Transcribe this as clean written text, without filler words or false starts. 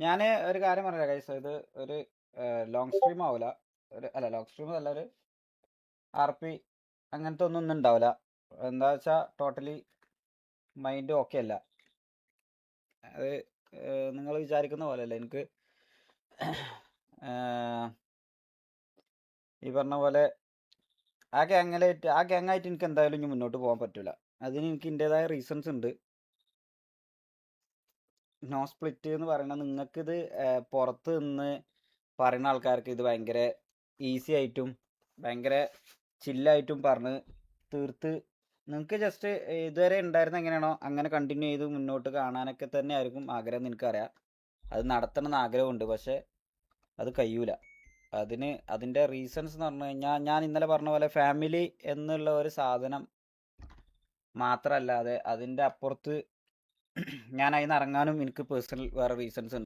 ഞാൻ ഒരു കാര്യം പറയാം ഗൈസ്, ഇത് ഒരു ലോങ് സ്ട്രീം ആവില്ല. ലോങ് സ്ട്രീം അല്ല, ഒരു RP അങ്ങനത്തെ ഒന്നും ഉണ്ടാവില്ല. എന്താ വെച്ചാൽ ടോട്ടലി മൈൻഡ് ഓക്കെ അല്ല. അത് നിങ്ങൾ വിചാരിക്കുന്ന പോലെ അല്ല. എനിക്ക് ഈ പറഞ്ഞ പോലെ ആ ഗ്യാങ്ങായിട്ട് എനിക്ക് എന്തായാലും ഇനി മുന്നോട്ട് പോകാൻ പറ്റില്ല. അതിന് എനിക്ക് എൻ്റെതായ റീസൺസ് ഉണ്ട്. നോ സ്പ്ലിറ്റ് എന്ന് പറയുന്നത് നിങ്ങൾക്കിത് പുറത്ത് നിന്ന് പറയുന്ന ആൾക്കാർക്ക് ഇത് ഭയങ്കര ഈസി ആയിട്ടും ഭയങ്കര ചില്ലായിട്ടും പറഞ്ഞ് തീർത്ത് നിങ്ങൾക്ക് ജസ്റ്റ് ഇതുവരെ ഉണ്ടായിരുന്ന എങ്ങനെയാണോ അങ്ങനെ കണ്ടിന്യൂ ചെയ്ത് മുന്നോട്ട് കാണാനൊക്കെ തന്നെ ആയിരിക്കും ആഗ്രഹം. നിനക്കറിയാം അത് നടത്തണം എന്ന് ആഗ്രഹമുണ്ട്, പക്ഷെ അത് കഴിയൂല. അതിൻ്റെ റീസൺസ് എന്ന് പറഞ്ഞു കഴിഞ്ഞാൽ ഞാൻ ഇന്നലെ പറഞ്ഞ പോലെ ഫാമിലി എന്നുള്ള ഒരു സാധനം മാത്രമല്ലാതെ അതിൻ്റെ അപ്പുറത്ത് ഞാൻ അതിൽ നിന്ന് ഇറങ്ങാനും എനിക്ക് പേഴ്സണൽ വേറെ റീസൺസ് ഉണ്ട്.